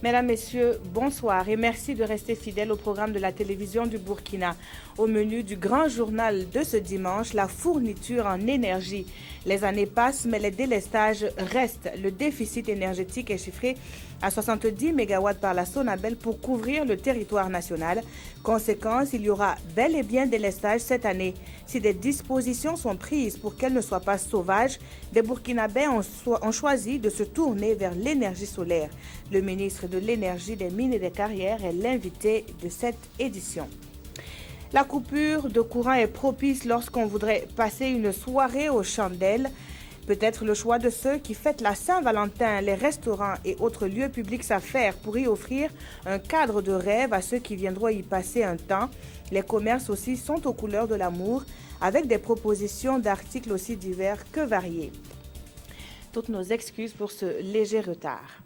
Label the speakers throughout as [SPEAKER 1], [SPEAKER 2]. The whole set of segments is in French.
[SPEAKER 1] Mesdames, Messieurs, bonsoir et merci de rester fidèles au programme de la télévision du Burkina. Au menu du grand journal de ce dimanche, la fourniture en énergie. Les années passent, mais les délestages restent. Le déficit énergétique est chiffré à 70 MW par la Sonabel pour couvrir le territoire national. Conséquence, il y aura bel et bien délestage cette année. Si des dispositions sont prises pour qu'elles ne soient pas sauvages, des Burkinabés ont choisi de se tourner vers l'énergie solaire. Le ministre de l'Énergie, des Mines et des Carrières est l'invité de cette édition. La coupure de courant est propice lorsqu'on voudrait passer une soirée aux chandelles. Peut-être le choix de ceux qui fêtent la Saint-Valentin, les restaurants et autres lieux publics s'affairent pour y offrir un cadre de rêve à ceux qui viendront y passer un temps. Les commerces aussi sont aux couleurs de l'amour, avec des propositions d'articles aussi divers que variés. Toutes nos excuses pour ce léger retard.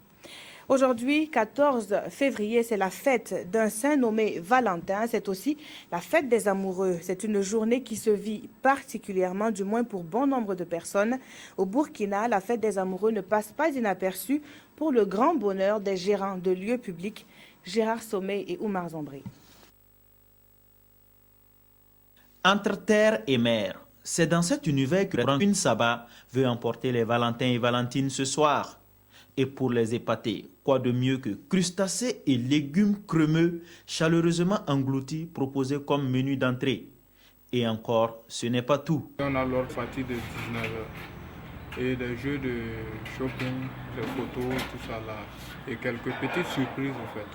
[SPEAKER 1] Aujourd'hui, 14 février, c'est la fête d'un saint nommé Valentin. C'est aussi la fête des amoureux. C'est une journée qui se vit particulièrement, du moins pour bon nombre de personnes. Au Burkina, la fête des amoureux ne passe pas inaperçue pour le grand bonheur des gérants de lieux publics, Gérard Sommet et Oumar Zambré.
[SPEAKER 2] Entre terre et mer, c'est dans cet univers que Brandine Saba veut emporter les Valentins et Valentines ce soir. Et pour les épater, quoi de mieux que crustacés et légumes crémeux chaleureusement engloutis proposés comme menu d'entrée. Et encore, ce n'est pas tout.
[SPEAKER 3] On a l'heure partie de 19h et des jeux de shopping, des photos, tout ça là. Et quelques petites surprises en fait.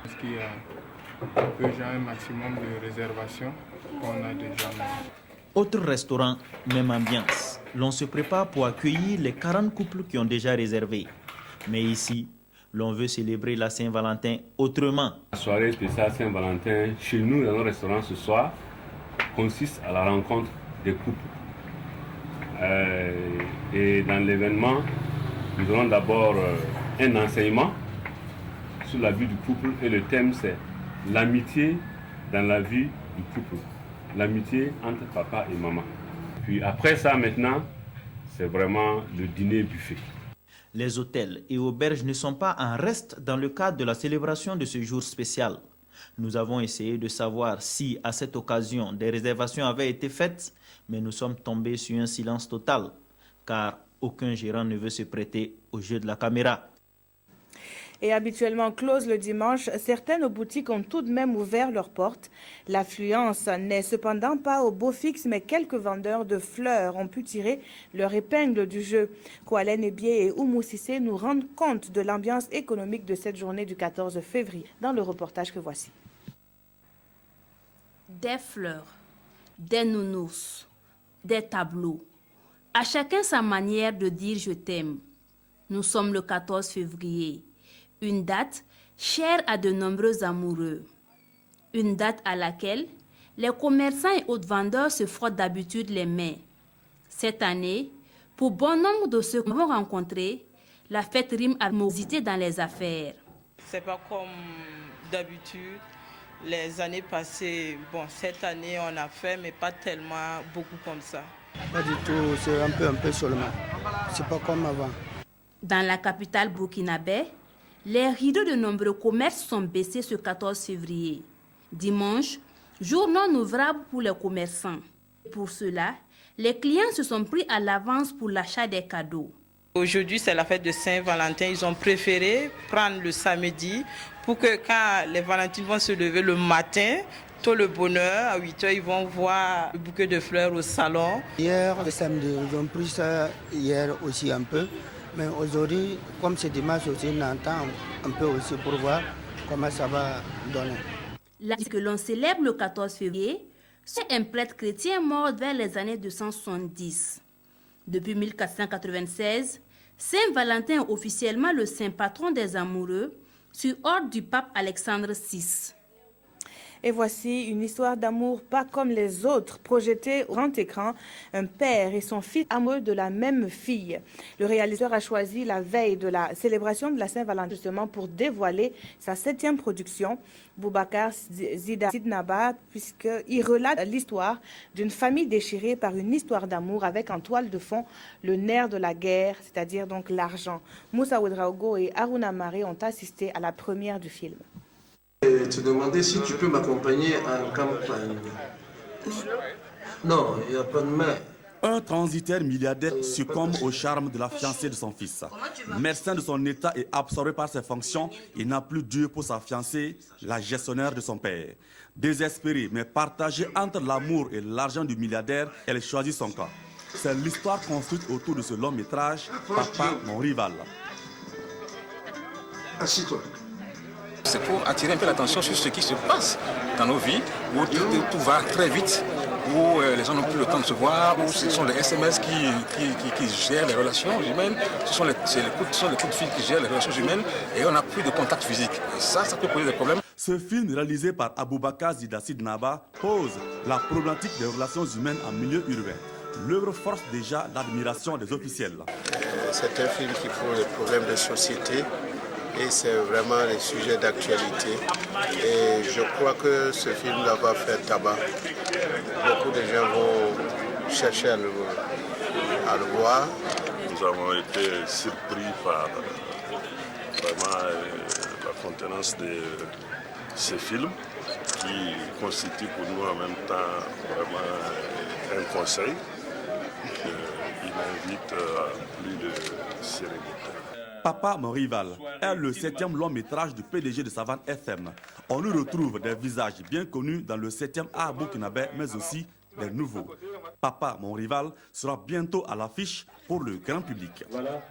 [SPEAKER 3] Parce qu'il y a déjà un maximum de réservations qu'on a déjà.
[SPEAKER 2] Autre restaurant, même ambiance. L'on se prépare pour accueillir les 40 couples qui ont déjà réservé. Mais ici, l'on veut célébrer la Saint-Valentin autrement.
[SPEAKER 4] La soirée spéciale Saint-Valentin chez nous dans nos restaurants ce soir consiste à la rencontre des couples. Et dans l'événement, nous aurons d'abord un enseignement sur la vie du couple et le thème c'est l'amitié dans la vie du couple. L'amitié entre papa et maman. Puis après ça maintenant, c'est vraiment le dîner buffet.
[SPEAKER 2] Les hôtels et auberges ne sont pas en reste dans le cadre de la célébration de ce jour spécial. Nous avons essayé de savoir si, à cette occasion, des réservations avaient été faites, mais nous sommes tombés sur un silence total, car aucun gérant ne veut se prêter au jeu de la caméra.
[SPEAKER 1] Et habituellement close le dimanche, certaines boutiques ont tout de même ouvert leurs portes. L'affluence n'est cependant pas au beau fixe, mais quelques vendeurs de fleurs ont pu tirer leur épingle du jeu. Koualen Ebié et Oumou Sissé nous rendent compte de l'ambiance économique de cette journée du 14 février dans le reportage que voici.
[SPEAKER 5] Des fleurs, des nounours, des tableaux. À chacun sa manière de dire « je t'aime ». Nous sommes le 14 février. Une date chère à de nombreux amoureux. Une date à laquelle les commerçants et autres vendeurs se frottent d'habitude les mains. Cette année, pour bon nombre de ceux qu'on va rencontrer, la fête rime à animosité dans les affaires.
[SPEAKER 6] C'est pas comme d'habitude. Les années passées, bon, cette année on a fait, mais pas tellement beaucoup comme ça.
[SPEAKER 7] Pas du tout, c'est un peu seulement. C'est pas comme avant.
[SPEAKER 5] Dans la capitale burkinabé, les rideaux de nombreux commerces sont baissés ce 14 février. Dimanche, jour non ouvrable pour les commerçants. Pour cela, les clients se sont pris à l'avance pour l'achat des cadeaux.
[SPEAKER 6] Aujourd'hui, c'est la fête de Saint-Valentin. Ils ont préféré prendre le samedi pour que quand les Valentines vont se lever le matin, tôt le bonheur, à 8h, ils vont voir le bouquet de fleurs au salon.
[SPEAKER 7] Hier, le samedi, ils ont pris ça hier aussi un peu. Mais aujourd'hui, comme c'est dimanche aussi, on entend un peu aussi pour voir comment ça va donner.
[SPEAKER 5] La que l'on célèbre le 14 février, c'est un prêtre chrétien mort vers les années 270. Depuis 1496, Saint-Valentin est officiellement le saint patron des amoureux sur ordre du pape Alexandre VI.
[SPEAKER 1] Et voici une histoire d'amour pas comme les autres, projetée au grand écran, un père et son fils amoureux de la même fille. Le réalisateur a choisi la veille de la célébration de la Saint-Valentin justement pour dévoiler sa 7e production, Boubacar Sidnaba, puisqu'il relate l'histoire d'une famille déchirée par une histoire d'amour avec en toile de fond le nerf de la guerre, c'est-à-dire donc l'argent. Moussa Ouedraogo et Haruna Maré ont assisté à la première du film.
[SPEAKER 8] Te demander si tu peux m'accompagner en campagne. Non, il n'y a pas de main.
[SPEAKER 9] Un transitaire milliardaire succombe au charme de la fiancée de son fils. Médecin de son état et absorbé par ses fonctions, il n'a plus Dieu pour sa fiancée, la gestionnaire de son père. Désespérée mais partagée entre l'amour et l'argent du milliardaire, elle choisit son camp. C'est l'histoire construite autour de ce long métrage, Papa, mon rival.
[SPEAKER 8] Assis-toi.
[SPEAKER 10] C'est pour attirer un peu l'attention sur ce qui se passe dans nos vies, où tout va très vite, où les gens n'ont plus le temps de se voir, où ce sont les SMS qui gèrent les relations humaines, ce sont les coups de fil qui gèrent les relations humaines, et on n'a plus de contact physique. Et ça peut poser des problèmes.
[SPEAKER 9] Ce film réalisé par Aboubacar Sidnaba pose la problématique des relations humaines en milieu urbain. L'œuvre force déjà l'admiration des officiels.
[SPEAKER 11] C'est un film qui pose les problèmes de société. Et c'est vraiment les sujets d'actualité. Et je crois que ce film va faire tabac. Beaucoup de gens vont chercher à le voir.
[SPEAKER 12] Nous avons été surpris par vraiment la contenance de ce film qui constitue pour nous en même temps vraiment un conseil qui invite à plus de sérénité.
[SPEAKER 9] Papa, mon rival est le 7e long métrage du PDG de Savane FM. On y retrouve des visages bien connus dans le 7e art burkinabé, mais aussi des nouveaux. Papa, mon rival sera bientôt à l'affiche pour le grand public.
[SPEAKER 12] Voilà.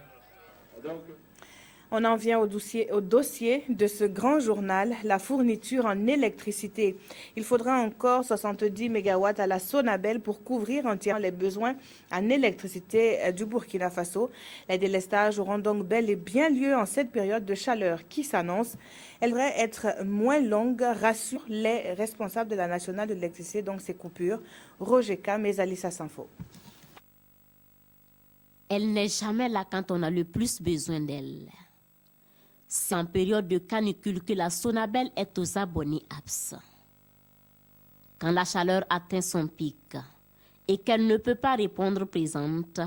[SPEAKER 1] On en vient au dossier de ce grand journal, la fourniture en électricité. Il faudra encore 70 MW à la Sonabel pour couvrir entièrement les besoins en électricité du Burkina Faso. Les délestages auront donc bel et bien lieu en cette période de chaleur qui s'annonce. Elle devrait être moins longue, rassurent les responsables de la nationale de l'électricité, donc ces coupures. Roger K, mais Alissa Sanfo.
[SPEAKER 5] Elle n'est jamais là quand on a le plus besoin d'elle. C'est en période de canicule que la Sonabel est aux abonnés absents. Quand la chaleur atteint son pic et qu'elle ne peut pas répondre présente,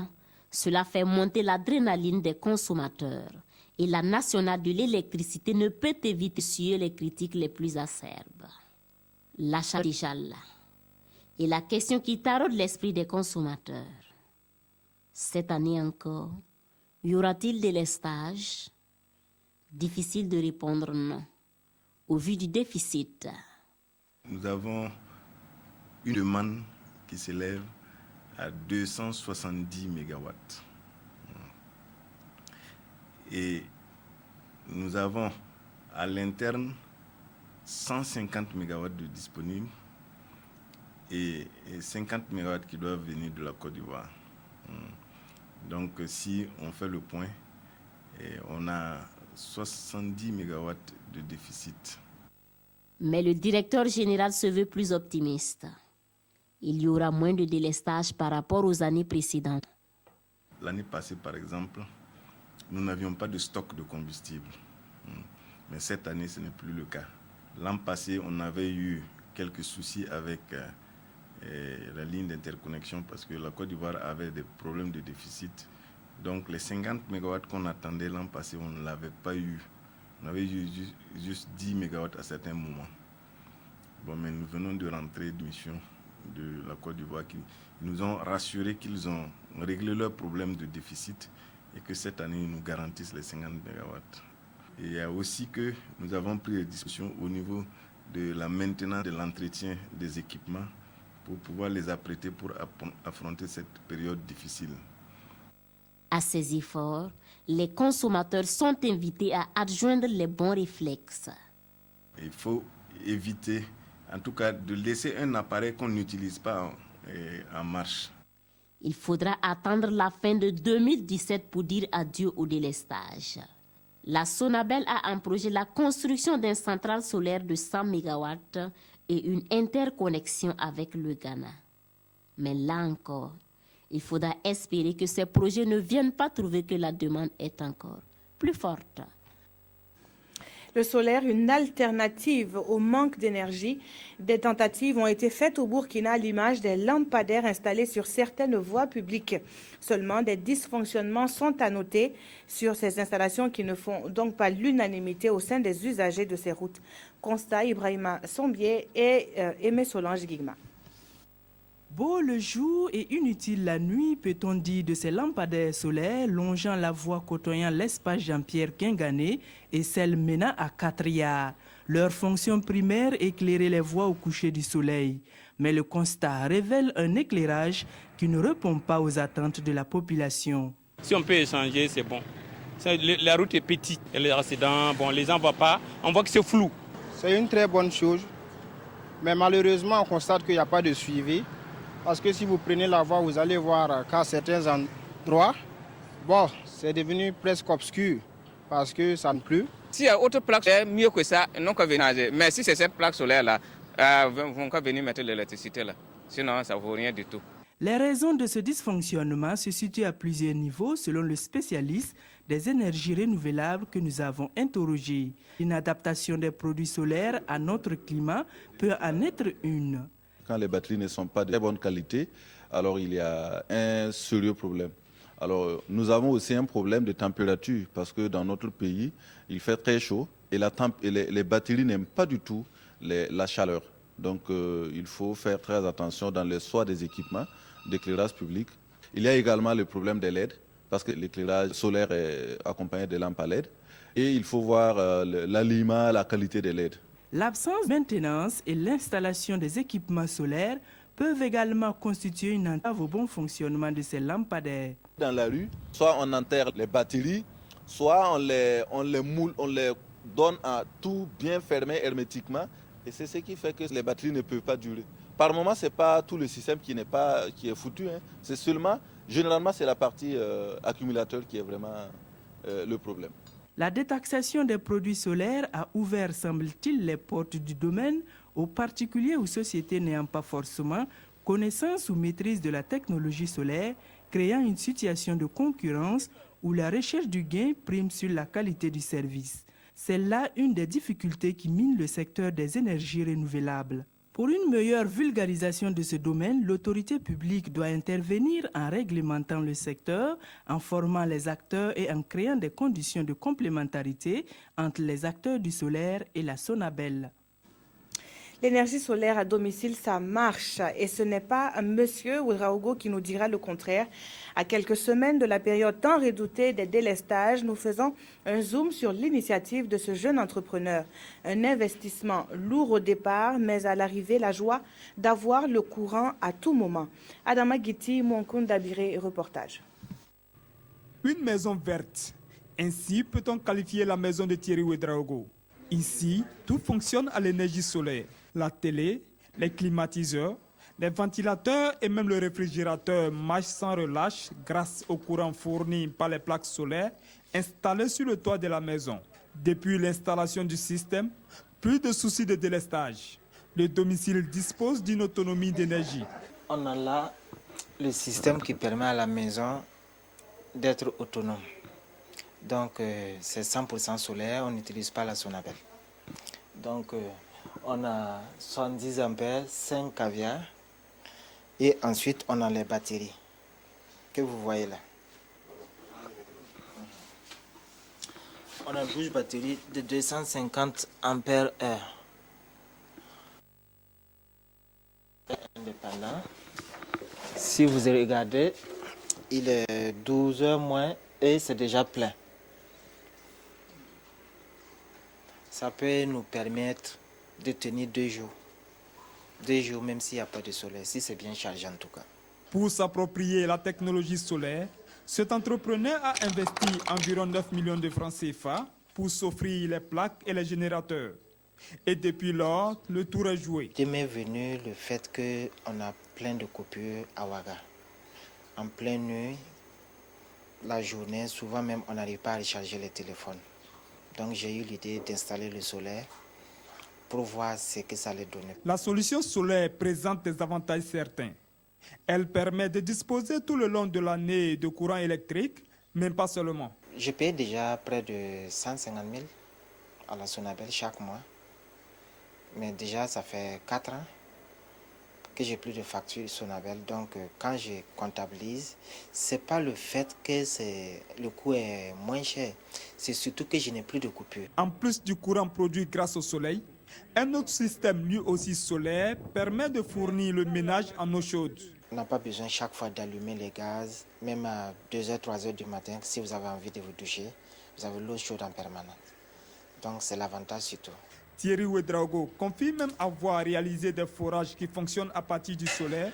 [SPEAKER 5] cela fait monter l'adrénaline des consommateurs et la nationale de l'électricité ne peut éviter d'essuyer les critiques les plus acerbes. La chaleur est déjà là. Et la question qui taraude l'esprit des consommateurs. Cette année encore, y aura-t-il délestage? Difficile de répondre non, au vu du déficit.
[SPEAKER 13] Nous avons une demande qui s'élève à 270 MW. Et nous avons à l'interne 150 MW de disponibles et 50 MW qui doivent venir de la Côte d'Ivoire. Donc si on fait le point, on a 70 MW de déficit.
[SPEAKER 5] Mais le directeur général se veut plus optimiste. Il y aura moins de délestage par rapport aux années précédentes.
[SPEAKER 13] L'année passée, par exemple, nous n'avions pas de stock de combustible. Mais cette année, ce n'est plus le cas. L'an passé, on avait eu quelques soucis avec la ligne d'interconnexion parce que la Côte d'Ivoire avait des problèmes de déficit. Donc les 50 MW qu'on attendait l'an passé, on ne l'avait pas eu. On avait eu juste 10 MW à certains moments. Bon, mais nous venons de rentrer de mission de la Côte d'Ivoire qui nous ont rassuré qu'ils ont réglé leurs problèmes de déficit et que cette année, ils nous garantissent les 50 MW. Et il y a aussi que nous avons pris des discussions au niveau de la maintenance, de l'entretien des équipements pour pouvoir les apprêter pour affronter cette période difficile.
[SPEAKER 5] À ces efforts, les consommateurs sont invités à adjoindre les bons réflexes.
[SPEAKER 13] Il faut éviter, en tout cas, de laisser un appareil qu'on n'utilise pas en marche.
[SPEAKER 5] Il faudra attendre la fin de 2017 pour dire adieu au délestage.
[SPEAKER 14] La Sonabel a en projet la construction d'une centrale solaire de 100 MW et une interconnexion avec le Ghana. Mais là encore, il faudra espérer que ces projets ne viennent pas trouver que la demande est encore plus forte.
[SPEAKER 1] Le solaire, une alternative au manque d'énergie. Des tentatives ont été faites au Burkina à l'image des lampadaires installés sur certaines voies publiques. Seulement, des dysfonctionnements sont à noter sur ces installations qui ne font donc pas l'unanimité au sein des usagers de ces routes. Constat Ibrahima Sombier et Aimé Solange Guigma.
[SPEAKER 15] Beau le jour et inutile la nuit, peut-on dire de ces lampadaires solaires longeant la voie côtoyant l'espace Jean-Pierre Guingané et celle menant à Quatriard. Leur fonction primaire, éclairer les voies au coucher du soleil. Mais le constat révèle un éclairage qui ne répond pas aux attentes de la population.
[SPEAKER 16] Si on peut échanger, c'est bon. La route est petite, et les accidents, bon, les gens ne voient pas, on voit que c'est flou.
[SPEAKER 17] C'est une très bonne chose, mais malheureusement, on constate qu'il n'y a pas de suivi. Parce que si vous prenez la voie, vous allez voir qu'à certains endroits, bon, c'est devenu presque obscur parce que ça ne pleut.
[SPEAKER 16] S'il y a autre plaque solaire, mieux que ça, non qu'à venir. Mais si c'est cette plaque solaire-là, vont qu'à venir mettre l'électricité là. Sinon, ça ne vaut rien du tout.
[SPEAKER 15] Les raisons de ce dysfonctionnement se situent à plusieurs niveaux selon le spécialiste des énergies renouvelables que nous avons interrogé. Une adaptation des produits solaires à notre climat peut en être une.
[SPEAKER 18] Quand les batteries ne sont pas de très bonne qualité, alors il y a un sérieux problème. Alors nous avons aussi un problème de température parce que dans notre pays, il fait très chaud et les batteries n'aiment pas du tout la chaleur. Donc il faut faire très attention dans le choix des équipements d'éclairage public. Il y a également le problème des LED parce que l'éclairage solaire est accompagné de lampes à LED. Et il faut voir l'alignement, la qualité des LED.
[SPEAKER 15] L'absence de maintenance et l'installation des équipements solaires peuvent également constituer une entrave au bon fonctionnement de ces lampadaires.
[SPEAKER 18] Dans la rue, soit on enterre les batteries, soit on les moule, on les donne à tout bien fermé hermétiquement. Et c'est ce qui fait que les batteries ne peuvent pas durer. Par moment, ce n'est pas tout le système qui est foutu. Hein. C'est seulement, généralement, c'est la partie accumulateur qui est vraiment le problème.
[SPEAKER 15] La détaxation des produits solaires a ouvert, semble-t-il, les portes du domaine aux particuliers ou sociétés n'ayant pas forcément connaissance ou maîtrise de la technologie solaire, créant une situation de concurrence où la recherche du gain prime sur la qualité du service. C'est là une des difficultés qui mine le secteur des énergies renouvelables. Pour une meilleure vulgarisation de ce domaine, l'autorité publique doit intervenir en réglementant le secteur, en formant les acteurs et en créant des conditions de complémentarité entre les acteurs du solaire et la Sonabel.
[SPEAKER 1] L'énergie solaire à domicile, ça marche. Et ce n'est pas M. Ouedraogo qui nous dira le contraire. À quelques semaines de la période tant redoutée des délestages, nous faisons un zoom sur l'initiative de ce jeune entrepreneur. Un investissement lourd au départ, mais à l'arrivée, la joie d'avoir le courant à tout moment. Adama Guiti, Monkunda Biré, reportage.
[SPEAKER 19] Une maison verte. Ainsi peut-on qualifier la maison de Thierry Ouedraogo. Ici, tout fonctionne à l'énergie solaire. La télé, les climatiseurs, les ventilateurs et même le réfrigérateur marchent sans relâche grâce au courant fourni par les plaques solaires installées sur le toit de la maison. Depuis l'installation du système, plus de soucis de délestage. Le domicile dispose d'une autonomie d'énergie.
[SPEAKER 20] On a là le système qui permet à la maison d'être autonome. Donc c'est 100% solaire, on n'utilise pas la Sonabel. Donc on a 70 ampères, 5 caviar et ensuite on a les batteries que vous voyez là. On a une bouche batterie de 250 ampères heure. Indépendant. Si vous regardez, il est 12 heures moins et c'est déjà plein. Ça peut nous permettre de tenir 2 jours. 2 jours même s'il n'y a pas de soleil, si c'est bien chargé en tout cas.
[SPEAKER 19] Pour s'approprier la technologie solaire, cet entrepreneur a investi environ 9 millions de francs CFA pour s'offrir les plaques et les générateurs. Et depuis lors, le tour est joué.
[SPEAKER 20] Il m'est venu le fait qu'on a plein de coupures à Ouaga. En pleine nuit, la journée, souvent même on n'arrive pas à recharger les téléphones. Donc j'ai eu l'idée d'installer le solaire pour voir ce que ça allait donner.
[SPEAKER 19] La solution solaire présente des avantages certains. Elle permet de disposer tout le long de l'année de courant électrique, mais pas seulement.
[SPEAKER 20] Je paye déjà près de 150 000 à la Sonabel chaque mois. Mais déjà, ça fait 4 ans que j'ai plus de facture Sonabel. Donc, quand je comptabilise, ce n'est pas le fait que le coût est moins cher. C'est surtout que je n'ai plus de coupure.
[SPEAKER 19] En plus du courant produit grâce au soleil, un autre système, lui aussi solaire, permet de fournir le ménage en eau chaude.
[SPEAKER 20] On n'a pas besoin chaque fois d'allumer les gaz, même à 2h, 3h du matin. Si vous avez envie de vous doucher, vous avez l'eau chaude en permanence. Donc c'est l'avantage surtout.
[SPEAKER 19] Thierry Ouedraogo confie même avoir réalisé des forages qui fonctionnent à partir du solaire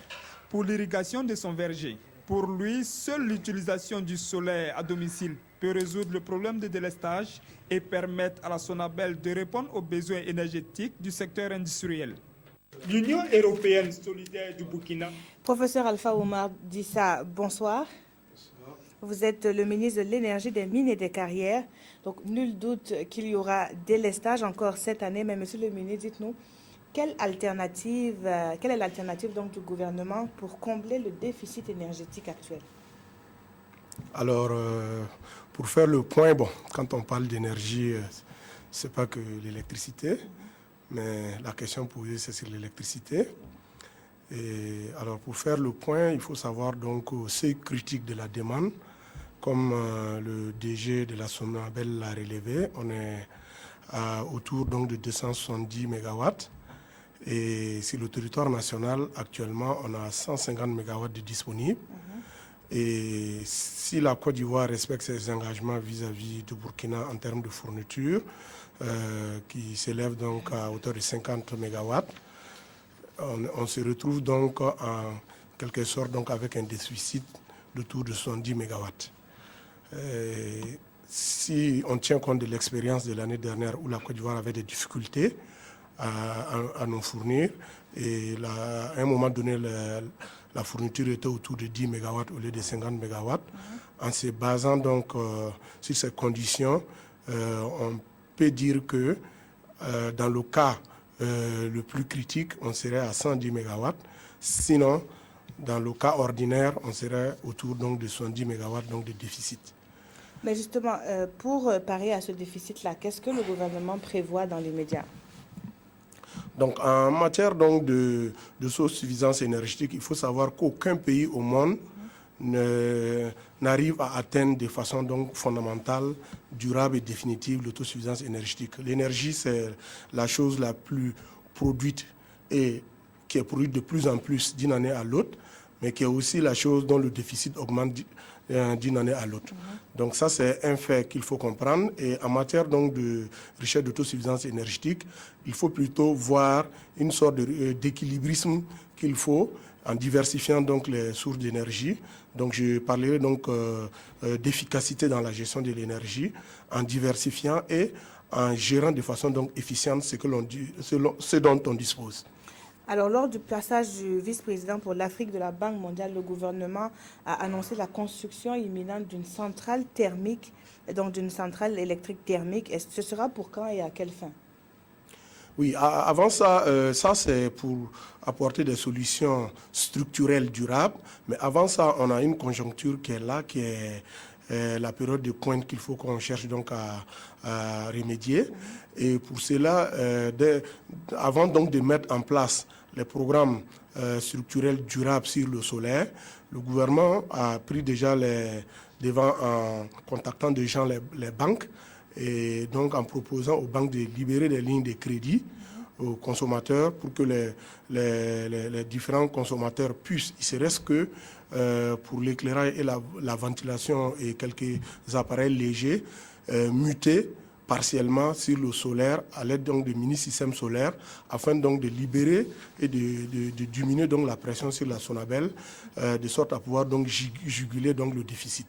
[SPEAKER 19] pour l'irrigation de son verger. Pour lui, seule l'utilisation du solaire à domicile peut résoudre le problème de délestage et permettre à la Sonabel de répondre aux besoins énergétiques du secteur industriel. L'Union européenne solidaire du Burkina.
[SPEAKER 1] Professeur Alpha Oumar Dissa, bonsoir. Vous êtes le ministre de l'Énergie, des Mines et des Carrières. Donc, nul doute qu'il y aura délestage encore cette année. Mais monsieur le ministre, dites-nous, quelle est l'alternative donc du gouvernement pour combler le déficit énergétique actuel?
[SPEAKER 21] Alors, pour faire le point, bon, quand on parle d'énergie, ce n'est pas que l'électricité, mais la question posée, c'est sur l'électricité. Et alors, pour faire le point, il faut savoir donc au seuil critique de la demande, comme le DG de la Sonabel l'a relevé, on est autour donc de 270 MW. Et sur le territoire national, actuellement, on a 150 MW de disponibles. Et si la Côte d'Ivoire respecte ses engagements vis-à-vis du Burkina en termes de fourniture, qui s'élève donc à hauteur de 50 MW, on se retrouve donc en quelque sorte donc avec un déficit d'autour de 70 MW. Si on tient compte de l'expérience de l'année dernière où la Côte d'Ivoire avait des difficultés à nous fournir, et à un moment donné, la fourniture était autour de 10 MW au lieu de 50 MW. En se basant donc sur ces conditions, on peut dire que dans le cas le plus critique, on serait à 110 MW. Sinon, dans le cas ordinaire, on serait autour donc de 70 MW donc de déficit.
[SPEAKER 1] Mais justement, pour parer à ce déficit-là, qu'est-ce que le gouvernement prévoit dans les médias?
[SPEAKER 21] Donc, en matière donc de suffisance énergétique, il faut savoir qu'aucun pays au monde n'arrive à atteindre de façon donc fondamentale, durable et définitive l'autosuffisance énergétique. L'énergie, c'est la chose la plus produite et qui est produite de plus en plus d'une année à l'autre, mais qui est aussi la chose dont le déficit augmente d'une année à l'autre. Donc ça, c'est un fait qu'il faut comprendre. Et en matière donc de recherche d'autosuffisance énergétique, il faut plutôt voir une sorte d'équilibrisme qu'il faut en diversifiant donc les sources d'énergie. Donc je parlerai donc d'efficacité dans la gestion de l'énergie, en diversifiant et en gérant de façon donc efficiente ce dont on dispose.
[SPEAKER 1] Alors, lors du passage du vice-président pour l'Afrique de la Banque mondiale, le gouvernement a annoncé la construction imminente d'une centrale thermique, donc d'une centrale électrique thermique. Et ce sera pour quand et à quelle fin?
[SPEAKER 21] Oui, avant ça, ça c'est pour apporter des solutions structurelles durables. Mais avant ça, on a une conjoncture qui est là, qui est la période de pointe qu'il faut qu'on cherche donc à remédier. Et pour cela, avant donc de mettre en place les programmes structurels durables sur le solaire, le gouvernement a pris déjà les devants en contactant déjà les banques et donc en proposant aux banques de libérer des lignes de crédit aux consommateurs pour que les différents consommateurs puissent, il ne reste que pour l'éclairage et la ventilation et quelques appareils légers, muter partiellement sur le solaire à l'aide donc de mini-systèmes solaires afin donc de libérer et de diminuer donc la pression sur la Sonabel de sorte à pouvoir donc juguler donc le déficit.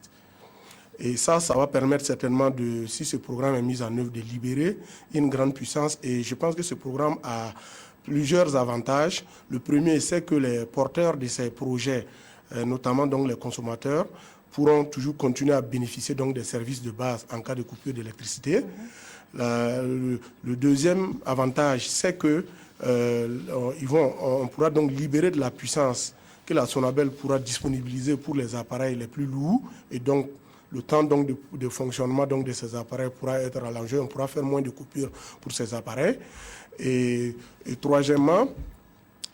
[SPEAKER 21] Et ça va permettre certainement, si ce programme est mis en œuvre, de libérer une grande puissance. Et je pense que ce programme a plusieurs avantages. Le premier, c'est que les porteurs de ces projets, notamment donc les consommateurs, pourront toujours continuer à bénéficier donc des services de base en cas de coupure d'électricité. Le deuxième avantage, c'est que on pourra donc libérer de la puissance que la Sonabel pourra disponibiliser pour les appareils les plus lourds, et donc le temps donc de fonctionnement donc de ces appareils pourra être allongé, on pourra faire moins de coupures pour ces appareils. Et troisièmement,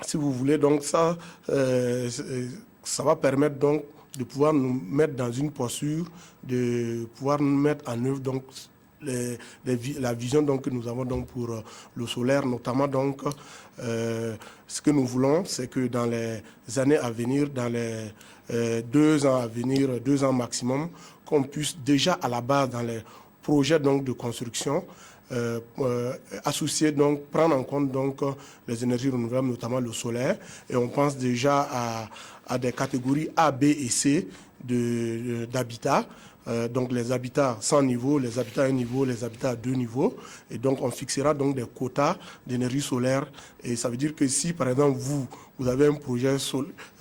[SPEAKER 21] si vous voulez, donc ça va permettre donc de pouvoir nous mettre dans une posture, de pouvoir nous mettre en œuvre donc la vision donc, que nous avons donc pour le solaire, notamment donc ce que nous voulons, c'est que dans les années à venir, dans les 2 ans à venir, 2 ans maximum, qu'on puisse déjà à la base dans les projets donc de construction associer donc prendre en compte donc les énergies renouvelables, notamment le solaire, et on pense déjà à des catégories A, B et C d'habitat. Donc les habitats sans niveau, les habitats à un niveau, les habitats à 2 niveaux. Et donc on fixera donc des quotas d'énergie solaire. Et ça veut dire que si par exemple vous avez un projet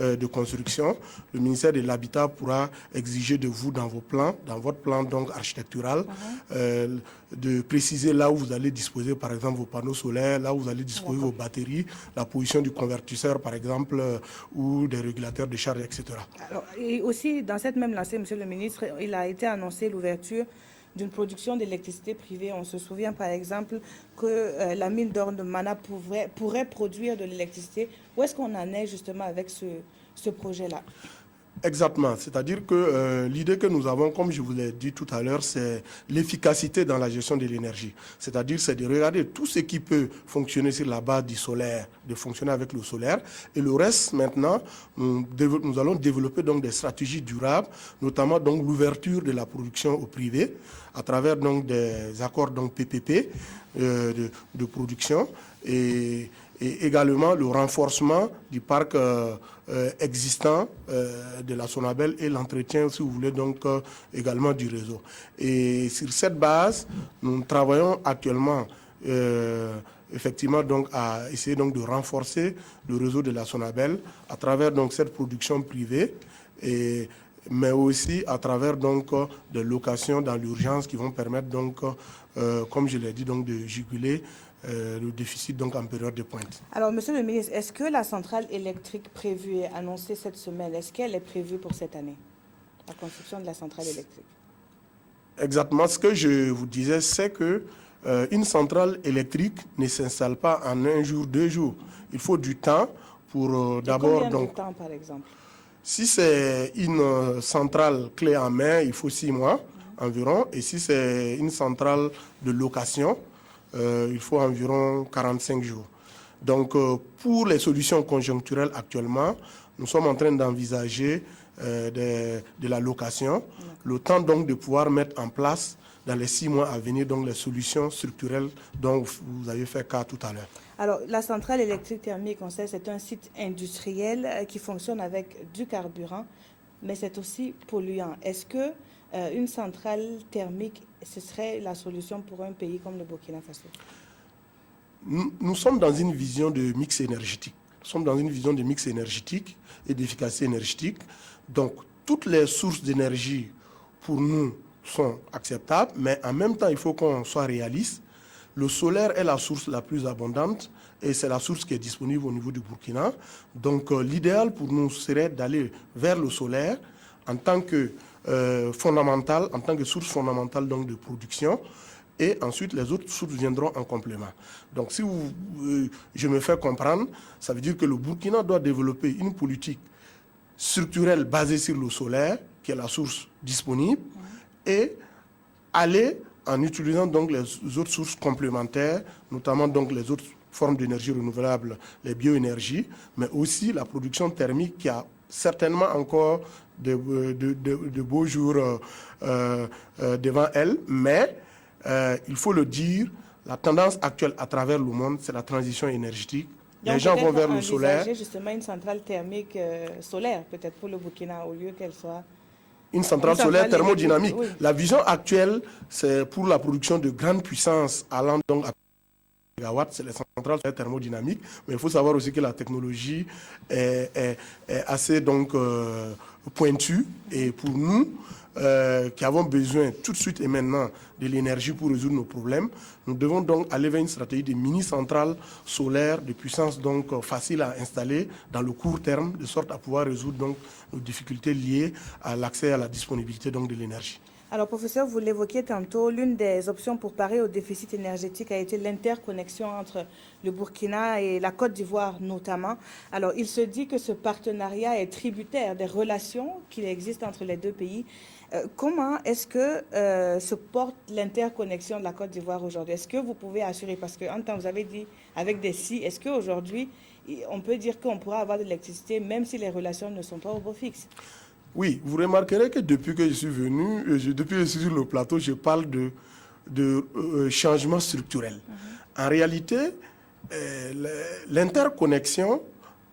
[SPEAKER 21] de construction, le ministère de l'Habitat pourra exiger de vous dans votre plan donc architectural, de préciser là où vous allez disposer par exemple vos panneaux solaires, là où vous allez disposer vos batteries, la position du convertisseur par exemple, ou des régulateurs de charge, etc.
[SPEAKER 1] Alors, et aussi dans cette même lancée, Monsieur le ministre, il a été annoncé l'ouverture d'une production d'électricité privée. On se souvient par exemple que la mine d'or de Mana pourrait produire de l'électricité. Où est-ce qu'on en est justement avec ce projet-là?
[SPEAKER 21] Exactement. C'est-à-dire que l'idée que nous avons, comme je vous l'ai dit tout à l'heure, c'est l'efficacité dans la gestion de l'énergie. C'est-à-dire c'est de regarder tout ce qui peut fonctionner sur la base du solaire, de fonctionner avec le solaire. Et le reste, maintenant, nous allons développer donc des stratégies durables, notamment donc l'ouverture de la production au privé, à travers donc des accords donc PPP de production, et également le renforcement du parc existant de la Sonabel et l'entretien, si vous voulez, donc également du réseau. Et sur cette base, nous travaillons actuellement effectivement donc à essayer donc de renforcer le réseau de la Sonabel à travers donc cette production privée, mais aussi à travers donc des locations dans l'urgence qui vont permettre donc, comme je l'ai dit, donc de juguler le déficit donc en période de pointe.
[SPEAKER 1] Alors, Monsieur le ministre, est-ce que la centrale électrique prévue et annoncée cette semaine, est-ce qu'elle est prévue pour cette année, la construction de la centrale électrique?
[SPEAKER 21] Exactement. Ce que je vous disais, c'est que une centrale électrique ne s'installe pas en 1 jour, 2 jours. Il faut du temps pour d'abord...
[SPEAKER 1] Combien de temps, par exemple?
[SPEAKER 21] Si c'est une centrale clé en main, il faut 6 mois environ. Et si c'est une centrale de location, il faut environ 45 jours. Donc, pour les solutions conjoncturelles actuellement, nous sommes en train d'envisager de la location, le temps donc de pouvoir mettre en place dans les 6 mois à venir donc les solutions structurelles dont vous avez fait cas tout à l'heure.
[SPEAKER 1] Alors, la centrale électrique thermique, on sait, c'est un site industriel qui fonctionne avec du carburant, mais c'est aussi polluant. Est-ce que une centrale thermique, ce serait la solution pour un pays comme le Burkina Faso?
[SPEAKER 21] Nous sommes dans une vision de mix énergétique. Nous sommes dans une vision de mix énergétique et d'efficacité énergétique. Donc, toutes les sources d'énergie, pour nous, sont acceptables, mais en même temps, il faut qu'on soit réaliste. Le solaire est la source la plus abondante et c'est la source qui est disponible au niveau du Burkina. Donc, l'idéal pour nous serait d'aller vers le solaire en tant que fondamentale, en tant que source fondamentale donc, de production, et ensuite les autres sources viendront en complément. Donc si je me fais comprendre, ça veut dire que le Burkina doit développer une politique structurelle basée sur le solaire, qui est la source disponible, et aller en utilisant donc les autres sources complémentaires, notamment donc les autres formes d'énergie renouvelable, les bioénergies, mais aussi la production thermique qui a certainement encore de beaux jours devant elle, mais il faut le dire, la tendance actuelle à travers le monde, c'est la transition énergétique.
[SPEAKER 1] Donc,
[SPEAKER 21] les gens vont vers le solaire.
[SPEAKER 1] Justement une centrale thermique solaire, peut-être pour le Burkina, au lieu qu'elle soit...
[SPEAKER 21] Une centrale solaire thermodynamique.
[SPEAKER 1] Oui.
[SPEAKER 21] La vision actuelle, c'est pour la production de grandes puissances allant donc à mégawatts, c'est les centrales thermodynamiques, mais il faut savoir aussi que la technologie est assez donc, pointue. Et pour nous, qui avons besoin tout de suite et maintenant de l'énergie pour résoudre nos problèmes, nous devons donc aller vers une stratégie de mini-centrales solaires de puissance donc facile à installer dans le court terme, de sorte à pouvoir résoudre donc nos difficultés liées à l'accès à la disponibilité donc de l'énergie.
[SPEAKER 1] Alors, professeur, vous l'évoquiez tantôt, l'une des options pour parer au déficit énergétique a été l'interconnexion entre le Burkina et la Côte d'Ivoire notamment. Alors, il se dit que ce partenariat est tributaire des relations qui existent entre les deux pays. Comment est-ce que se porte l'interconnexion de la Côte d'Ivoire aujourd'hui? Est-ce que vous pouvez assurer, parce qu'en temps vous avez dit avec des si, est-ce qu'aujourd'hui on peut dire qu'on pourra avoir de l'électricité même si les relations ne sont pas au beau fixe?
[SPEAKER 21] Oui, vous remarquerez que depuis que je suis venu, depuis que je suis sur le plateau, je parle de changement structurel. En réalité, l'interconnexion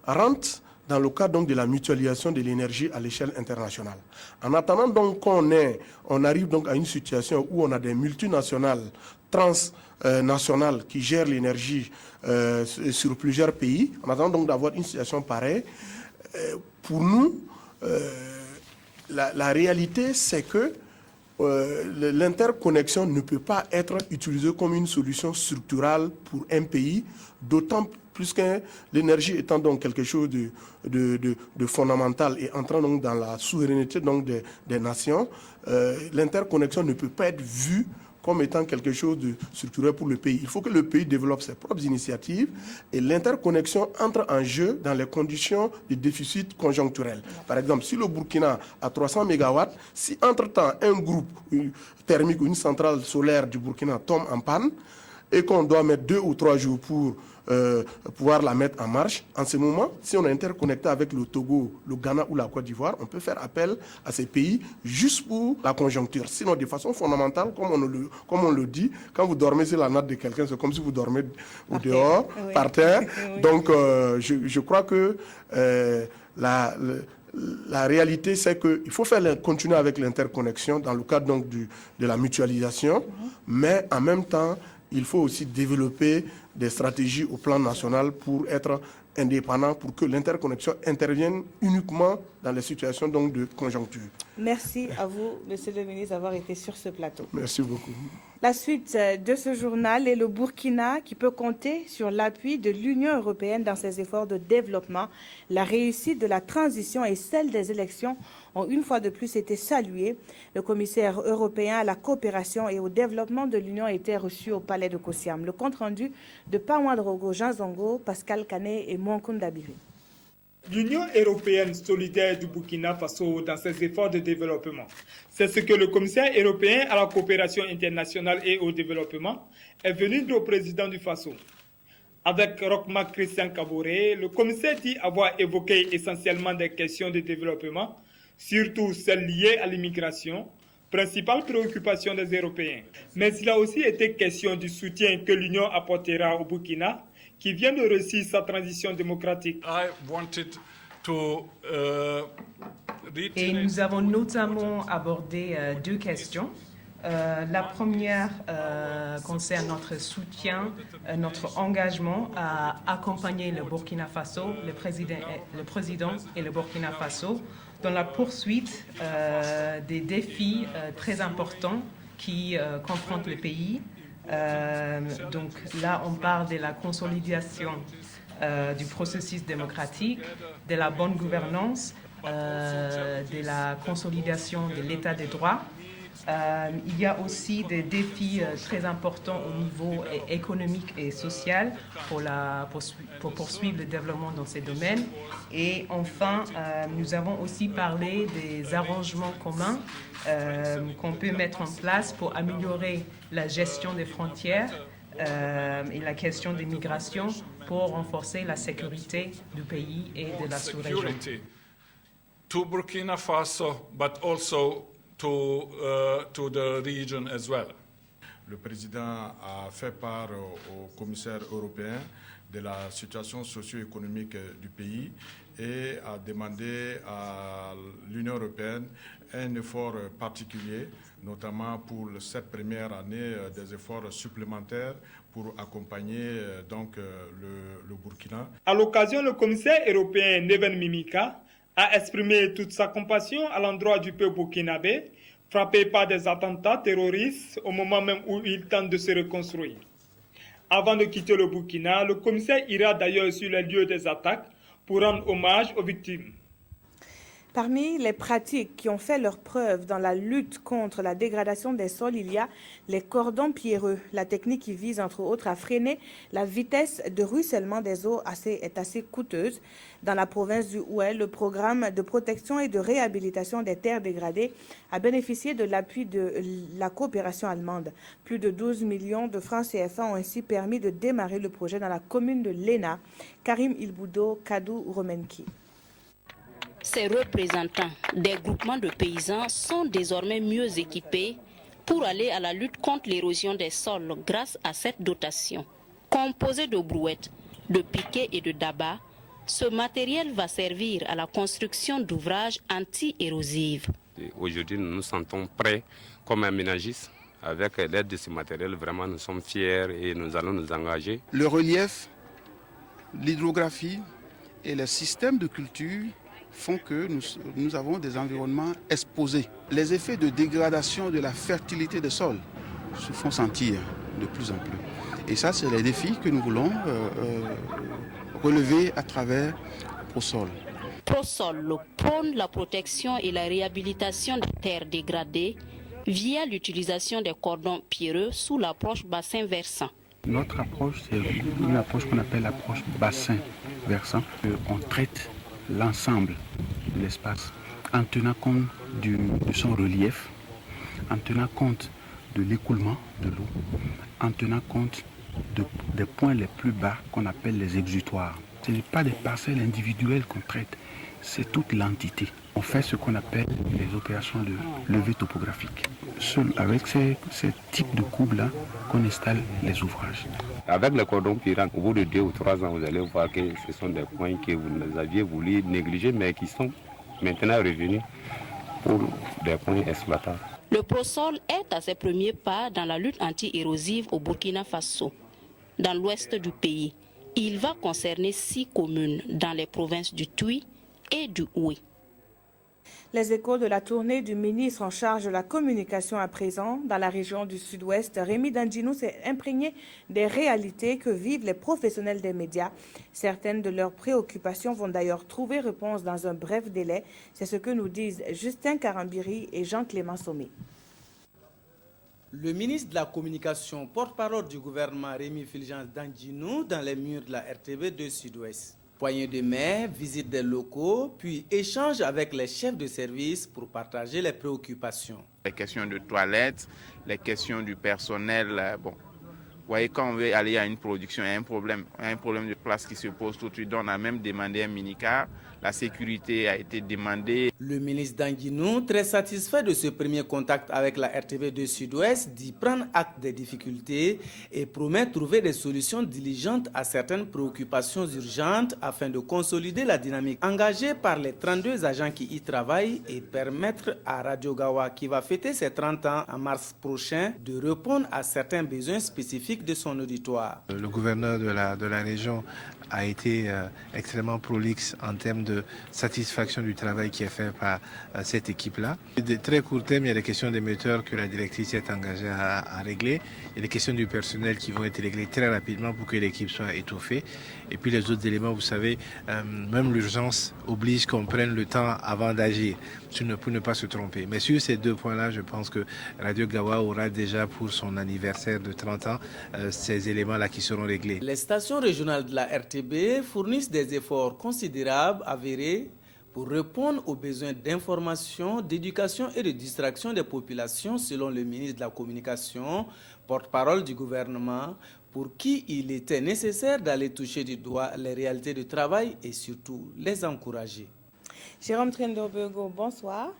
[SPEAKER 21] rentre dans le cadre donc de la mutualisation de l'énergie à l'échelle internationale. En attendant donc on arrive donc à une situation où on a des multinationales transnationales qui gèrent l'énergie sur plusieurs pays, en attendant donc d'avoir une situation pareille, pour nous, la réalité, c'est que l'interconnexion ne peut pas être utilisée comme une solution structurelle pour un pays, d'autant plus que l'énergie étant donc quelque chose de fondamental et entrant donc dans la souveraineté donc des nations, l'interconnexion ne peut pas être vue comme étant quelque chose de structurel pour le pays. Il faut que le pays développe ses propres initiatives et l'interconnexion entre en jeu dans les conditions de déficit conjoncturel. Par exemple, si le Burkina a 300 MW, si entre-temps un groupe thermique ou une centrale solaire du Burkina tombe en panne et qu'on doit mettre 2 ou 3 jours pour pouvoir la mettre en marche, en ce moment, si on est interconnecté avec le Togo, le Ghana ou la Côte d'Ivoire, on peut faire appel à ces pays juste pour la conjoncture. Sinon, de façon fondamentale, comme on le dit, quand vous dormez sur la natte de quelqu'un, c'est comme si vous dormez au dehors, par terre. Oui. Donc, je crois que la réalité, c'est qu'il faut continuer avec l'interconnexion dans le cadre donc, de la mutualisation, mais en même temps, il faut aussi développer des stratégies au plan national pour être indépendant, pour que l'interconnexion intervienne uniquement dans les situations donc, de conjoncture.
[SPEAKER 1] Merci à vous, Monsieur le ministre, d'avoir été sur ce plateau.
[SPEAKER 21] Merci beaucoup.
[SPEAKER 1] La suite de ce journal est le Burkina qui peut compter sur l'appui de l'Union européenne dans ses efforts de développement. La réussite de la transition et celle des élections ont une fois de plus été saluées. Le commissaire européen à la coopération et au développement de l'Union était reçu au palais de Kosiam. Le compte-rendu de Paouadrogo, Jean Zongo, Pascal Kané et Monkunda Biri.
[SPEAKER 19] L'Union européenne solidaire du Burkina Faso dans ses efforts de développement. C'est ce que le commissaire européen à la coopération internationale et au développement est venu dire au président du Faso. Avec Rochma Christian Kaboré, le commissaire dit avoir évoqué essentiellement des questions de développement, surtout celles liées à l'immigration, principale préoccupation des Européens. Mais il a aussi été question du soutien que l'Union apportera au Burkina, qui vient de réussir sa transition démocratique.
[SPEAKER 3] Et nous avons notamment abordé 2 questions. La première concerne notre soutien, notre engagement à accompagner le Burkina Faso, le président et le Burkina Faso, dans la poursuite des défis très importants qui confrontent le pays. Donc là, on parle de la consolidation du processus démocratique, de la bonne gouvernance, de la consolidation de l'état de droit. Il y a aussi des défis très importants au niveau économique et social pour poursuivre le développement dans ces domaines. Et enfin, nous avons aussi parlé des arrangements communs qu'on peut mettre en place pour améliorer la gestion des frontières et la question des migrations pour renforcer la sécurité du pays et de la sous-région.
[SPEAKER 22] To Burkina Faso, but also to the region as well.
[SPEAKER 23] Le président a fait part au commissaire européen
[SPEAKER 22] de la situation socio-économique du pays et a demandé à l'Union européenne un effort particulier, notamment pour cette première année, des efforts supplémentaires pour accompagner le Burkina.
[SPEAKER 19] À l'occasion, le commissaire européen Neven Mimica a exprimé toute sa compassion à l'endroit du peuple burkinabé, frappé par des attentats terroristes au moment même où il tente de se reconstruire. Avant de quitter le Burkina, le commissaire ira d'ailleurs sur les lieux des attaques pour rendre hommage aux victimes.
[SPEAKER 1] Parmi les pratiques qui ont fait leur preuve dans la lutte contre la dégradation des sols, il y a les cordons pierreux. La technique qui vise entre autres à freiner la vitesse de ruissellement des eaux est assez coûteuse. Dans la province du Houé, le programme de protection et de réhabilitation des terres dégradées a bénéficié de l'appui de la coopération allemande. Plus de 12 millions de francs CFA ont ainsi permis de démarrer le projet dans la commune de Léna. Karim Ilboudo, Kadou Romenki.
[SPEAKER 5] Ces représentants des groupements de paysans sont désormais mieux équipés pour aller à la lutte contre l'érosion des sols grâce à cette dotation. Composé de brouettes, de piquets et de dabas, ce matériel va servir à la construction d'ouvrages anti-érosifs.
[SPEAKER 2] Aujourd'hui, nous nous sentons prêts comme aménagistes. Avec l'aide de ce matériel, vraiment, nous sommes fiers et nous allons nous engager.
[SPEAKER 4] Le relief, l'hydrographie et le système de culture font que nous avons des environnements exposés. Les effets de dégradation de la fertilité des sols se font sentir de plus en plus. Et ça, c'est les défis que nous voulons relever à travers ProSol.
[SPEAKER 5] ProSol prône la protection et la réhabilitation des terres dégradées via l'utilisation des cordons pierreux sous l'approche bassin-versant.
[SPEAKER 23] Notre approche, c'est une approche qu'on appelle l'approche bassin-versant. On traite l'ensemble de l'espace en tenant compte de son relief, en tenant compte de l'écoulement de l'eau, en tenant compte des points les plus bas qu'on appelle les exutoires. Ce n'est pas des parcelles individuelles qu'on traite, c'est toute l'entité. On fait ce qu'on appelle les opérations de levée topographique. Seul avec ces types de courbes-là qu'on installe les ouvrages.
[SPEAKER 2] Avec le cordon pierreux, au bout de 2 ou 3 ans, vous allez voir que ce sont des points que vous aviez voulu négliger, mais qui sont maintenant revenus pour des points exploitables.
[SPEAKER 5] Le ProSol est à ses premiers pas dans la lutte anti-érosive au Burkina Faso. Dans l'ouest du pays, il va concerner 6 communes dans les provinces du Tuy et du Houé.
[SPEAKER 1] Les échos de la tournée du ministre en charge de la communication à présent dans la région du Sud-Ouest, Rémi Danginou, s'est imprégné des réalités que vivent les professionnels des médias. Certaines de leurs préoccupations vont d'ailleurs trouver réponse dans un bref délai. C'est ce que nous disent Justin Karambiri et Jean-Clément Sommet.
[SPEAKER 24] Le ministre de la Communication, porte-parole du gouvernement Rémi Fulgence Danginou dans les murs de la RTB de Sud-Ouest. Poignée de main, visite des locaux, puis échange avec les chefs de service pour partager les préoccupations.
[SPEAKER 25] Les questions de toilettes, les questions du personnel, bon. Vous voyez, quand on veut aller à une production, il y a un problème de place qui se pose tout de suite. On a même demandé un minicar. La sécurité a été demandée.
[SPEAKER 24] Le ministre Danginou, très satisfait de ce premier contact avec la RTB de Sud-Ouest, dit prendre acte des difficultés et promet trouver des solutions diligentes à certaines préoccupations urgentes afin de consolider la dynamique engagée par les 32 agents qui y travaillent et permettre à Radio Gawa, qui va fêter ses 30 ans en mars prochain, de répondre à certains besoins spécifiques de son auditoire.
[SPEAKER 26] Le gouverneur de la région a été extrêmement prolixe en termes de satisfaction du travail qui est fait par cette équipe-là. De très court terme, il y a des questions d'émetteurs que la directrice est engagée à régler. Il y a des questions du personnel qui vont être réglées très rapidement pour que l'équipe soit étoffée. Et puis les autres éléments, vous savez, même l'urgence oblige qu'on prenne le temps avant d'agir pour ne pas se tromper. Mais sur ces 2 points-là, je pense que Radio Gawa aura déjà pour son anniversaire de 30 ans ces éléments-là qui seront réglés.
[SPEAKER 24] Les stations régionales de la RTB fournissent des efforts considérables avérés pour répondre aux besoins d'information, d'éducation et de distraction des populations, selon le ministre de la Communication, porte-parole du gouvernement, pour qui il était nécessaire d'aller toucher du doigt les réalités du travail et surtout les encourager.
[SPEAKER 1] Jérôme Trendobego, bonsoir.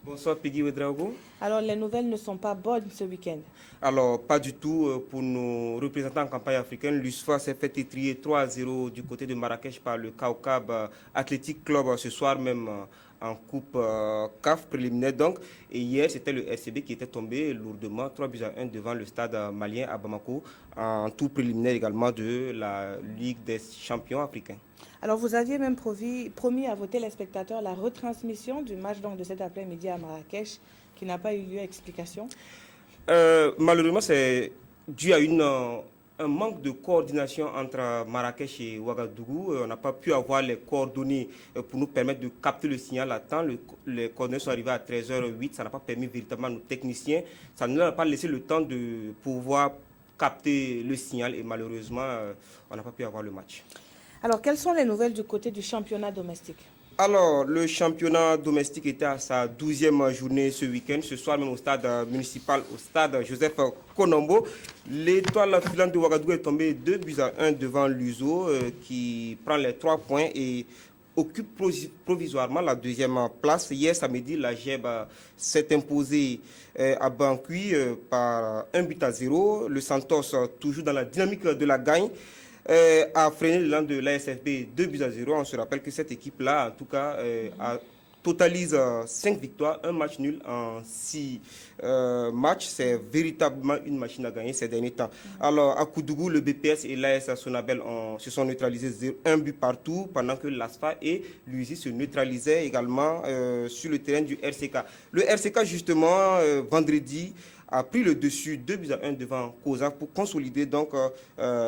[SPEAKER 6] Bonsoir Peggy Ouedraogo.
[SPEAKER 1] Alors les nouvelles ne sont pas bonnes ce week-end?
[SPEAKER 6] Alors pas du tout pour nos représentants en campagne africaine. L'USFA s'est fait étrier 3-0 du côté de Marrakech par le Kaukab Athletic Club ce soir même en coupe CAF préliminaire donc. Et hier c'était le RCB qui était tombé lourdement 3-1 devant le stade malien à Bamako en tour préliminaire également de la Ligue des champions africains.
[SPEAKER 1] Alors vous aviez même promis à vos téléspectateurs la retransmission du match donc, de cet après-midi à Marrakech qui n'a pas eu lieu. Explication?
[SPEAKER 6] Malheureusement c'est dû à un manque de coordination entre Marrakech et Ouagadougou. On n'a pas pu avoir les coordonnées pour nous permettre de capter le signal à temps. Les coordonnées sont arrivées à 13h08. Ça n'a pas permis véritablement à nos techniciens. Ça ne nous a pas laissé le temps de pouvoir capter le signal et malheureusement, on n'a pas pu avoir le match.
[SPEAKER 1] Alors, quelles sont les nouvelles du côté du championnat domestique?
[SPEAKER 6] Alors, le championnat domestique était à sa 12e journée ce week-end. Ce soir même au stade municipal, au stade Joseph Konombo. L'étoile filante de Ouagadougou est tombée 2-1 devant l'USO qui prend les 3 points et occupe provisoirement la 2e place. Hier samedi, la GEB s'est imposée à Bankui par 1-0. Le Santos, toujours dans la dynamique de la gagne, a freiné l'élan de l'ASFB 2-0. On se rappelle que cette équipe-là, en tout cas, totalise 5 victoires, un match nul en 6 matchs. C'est véritablement une machine à gagner ces derniers temps. Alors, à Koudougou, le BPS et l'AS Sonabel se sont neutralisés 1 but partout, pendant que l'ASFA et l'USI se neutralisaient également sur le terrain du RCK. Le RCK, justement, vendredi, a pris le dessus 2-1 devant COSA pour consolider donc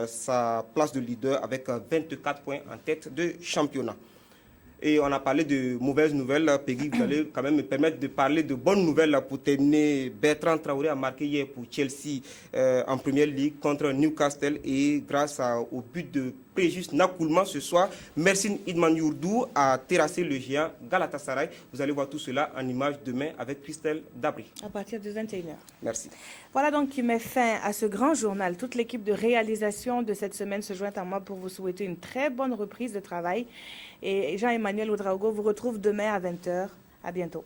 [SPEAKER 6] sa place de leader avec 24 points en tête de championnat. Et on a parlé de mauvaises nouvelles. Peggy, vous allez quand même me permettre de parler de bonnes nouvelles pour terminer. Bertrand Traoré a marqué hier pour Chelsea en Première Ligue contre Newcastle et grâce au but de Préjus Nakoulman ce soir, Mersin Idman Yourdou a terrassé le géant Galatasaray. Vous allez voir tout cela en image demain avec Christelle Dabri.
[SPEAKER 1] À partir de 21h.
[SPEAKER 6] Merci.
[SPEAKER 1] Voilà donc qui met fin à ce grand journal. Toute l'équipe de réalisation de cette semaine se joint à moi pour vous souhaiter une très bonne reprise de travail. Et Jean-Emmanuel Ouedraogo vous retrouve demain à 20h. À bientôt.